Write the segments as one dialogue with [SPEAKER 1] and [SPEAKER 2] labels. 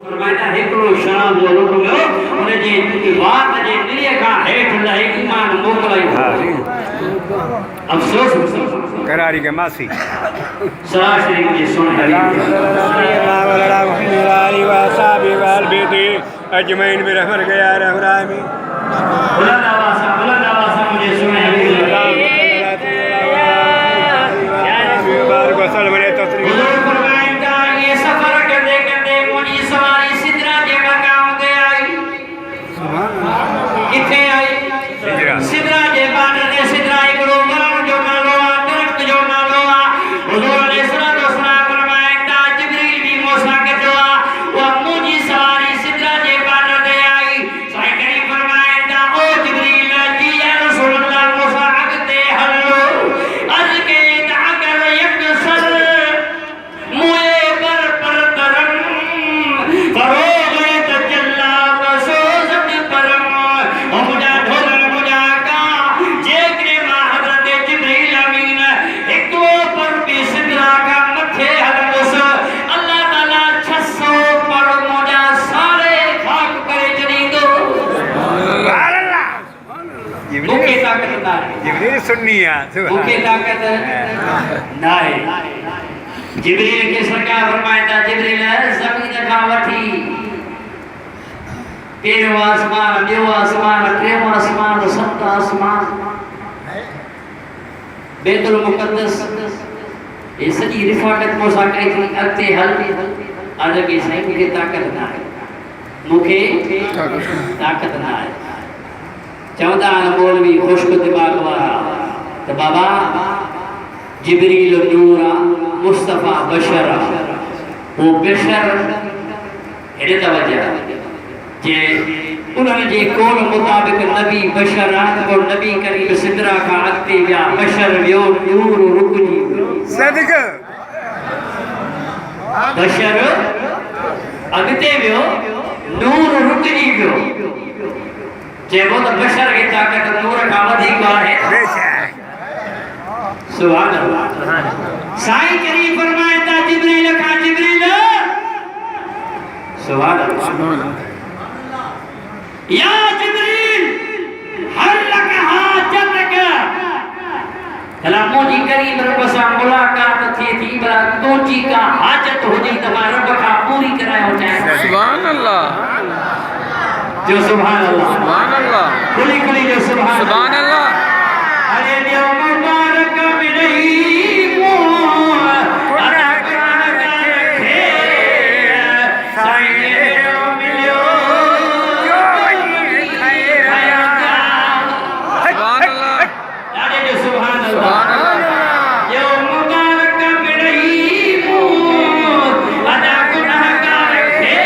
[SPEAKER 1] فرمایا ہکڑو شراب جو لوگ لو ان جي بات جي دلي کان هيٺ لهي ایمان موڪلائي افسوس
[SPEAKER 2] قراری کے ماسی
[SPEAKER 1] سرا شریف جي سن
[SPEAKER 2] اجمعین برحمت گیا رحمی
[SPEAKER 1] بلند آواز سے مجھے سنے حضور فرمائیں تا یہ سفر کرتے کرتے مجھے سواری سدرا کے مقام دے آئی کتنے آئی سدرا کے بارے نے سدرا ایک روگان جو نہ لوا درخت جو نہ لوا حضور علیہ السلام فرمائیں تا جبریل بھی موسیٰ کے دعا وہ مجھے سواری سدرا کے بارے دے آئی صحیح کریم فرمائیں تا او جبریل جی یا رسول اللہ موسیٰ اگتے حلو از کے تاکر یک سر موئے پر ترم فروغ تجلا بسوزت پرم او مجھا ڈھولن مجھا کا جیکنے ماں حضرت جبریل امین ایک دو پر بھی سدرا کا متھے حلوس اللہ تعالیٰ 600 پر مجھا سارے خاک کرے جنی دو بھوکے طاقت نہ ہے
[SPEAKER 2] جبریل سننی ہے
[SPEAKER 1] بھوکے طاقت نہ ہے جبریل کے سرکار فرمائے تھا جبریل زمین کا وٹھی پہلو آسمان دیو آسمان ٹریم آسمان سبت آسمان بیت المقدس یہ سجی رفاقت موسیٰ کہی تھی اگتے حل ادھگی سائن کے طاقت نہ ہے مکھے طاقت نہ ہے چودہ مولوی خوشک دماغ وارا تو بابا جبریل نورا مصطفیٰ بشرا وہ بشر ہے توجہ کہ انہوں نے جے کون مطابق نبی بشرات اور نبی کریم صدرہ کا اگتے یا بشر ویو نور رکنی
[SPEAKER 2] صدق
[SPEAKER 1] بشر اگتے ویو نور رکنی ویو جے وہ تو بشر کی طاقت نور کا ودھی کا ہے سبحان اللہ سائی کریم فرمائے تا جبریل کا جبریل سبحان اللہ یا جبریل ہر لکا حاجتک کلا موجی کریم رب سے ملاقات تھی تھی بلا توجی کا حاجت ہو جی تمہا رب کا پوری کرائے ہو جائے
[SPEAKER 3] سبحان اللہ
[SPEAKER 1] جو سبحان اللہ
[SPEAKER 3] سبحان اللہ
[SPEAKER 1] کھلی کھلی جو
[SPEAKER 3] سبحان اللہ
[SPEAKER 1] ارے دیو مبارک ملئی مو اداکار رکھے سائیں دیو ملیو جو خیر حیات
[SPEAKER 3] سبحان اللہ
[SPEAKER 1] ارے جو سبحان اللہ دیو مبارک ملئی مو اداکار رکھے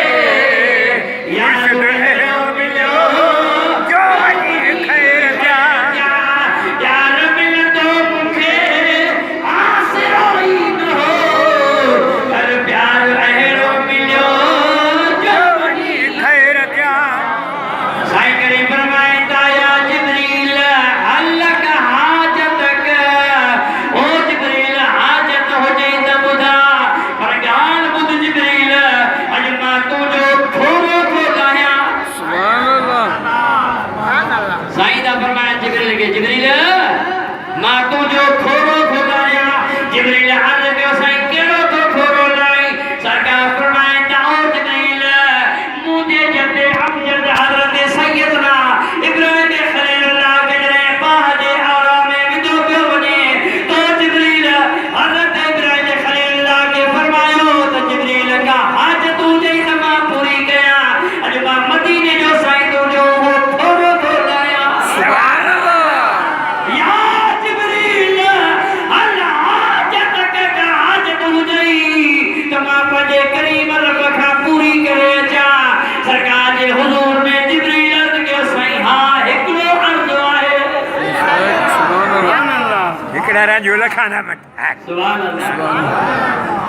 [SPEAKER 1] یا
[SPEAKER 2] جو لکھانا مت
[SPEAKER 1] سبحان اللہ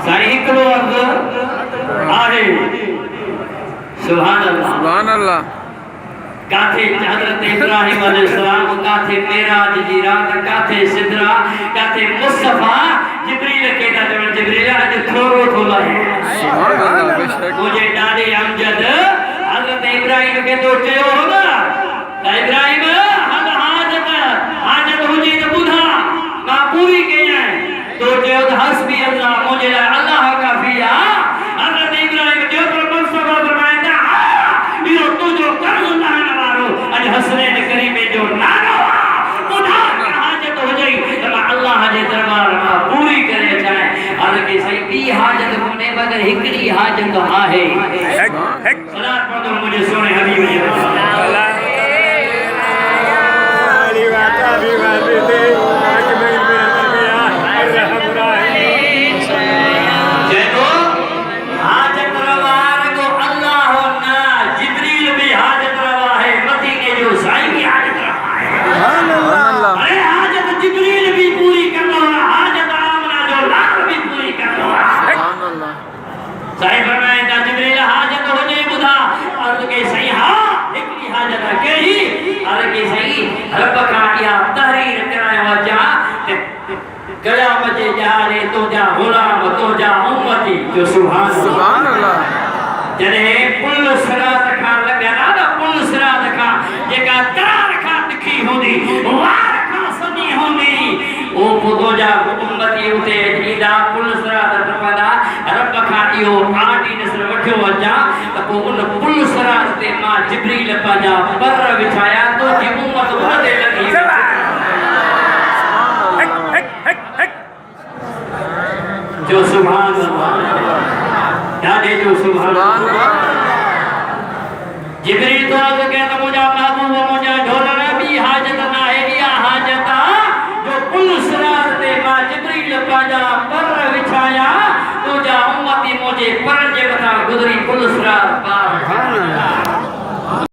[SPEAKER 1] ساری کلو عرض آئے سبحان اللہ
[SPEAKER 3] سبحان اللہ
[SPEAKER 1] کاتھے حضرت ابراہیم علیہ السلام کاتھے معراج جی رات کاتھے سدرا کاتھے مصطفیٰ جبریل کے دا جبریل اج تھورو تھولا ہے
[SPEAKER 3] سبحان اللہ بے شک
[SPEAKER 1] مجھے ڈاڈے امجد حضرت ابراہیم کے تو چیو ہوگا ابراہیم ہم حاجت ہو جی تو بدھا ماں پوری کے جائیں تو چیو تو حسبی اللہ مجھے اللہ کا فیا حضرت ابراہیم جو پر مصطفیٰ فرمائے دا یہ تو جو قرض نہ نوارو اج حسنین کریمے جو نہ نوا بدھا کر حاجت ہو جائی تو اللہ جے دربار میں پوری کرے جائیں اور کہ صحیح بھی حاجت ہونے مگر ہکڑی حاجت آہے صلاة پڑھ دو مجھے سونے حبیب جی صحیح فرمائے تا جبریل حاجت ہو جائے بدھا اور کہ صحیح ہاں ایک حاجت ہے کہ ہی اور کہ صحیح رب کا یا تحریر کرائے وجہ گیا مجھے جا رے تو جا غلام تو جا امتی جو سبحان اللہ جنہیں پل سرات کھا لگیا نا پل سرات کھا جگہ ترار کھا دکھی ہوں دی وار کھا سنی ہوں دی او پدو جا امتی ہوتے جیدہ پل سرات رمضا رب کھا دیو آٹی نصر وٹھو وجہ تو ان پل سرات تے ماں جبریل پاجا پر وچھایا تو جی امت بڑھے لگی جو سبحان اللہ دادے جو سبحان اللہ جبریل تو آج کہتا مجھا محبوب و مجھا ڈھولا بھی حاجت نہ ہے یا حاجتا جو پل سرات تے ماں جبریل پاجا پر وچھایا تو جا امتی مجھے پر جے بتا گزری پل سرات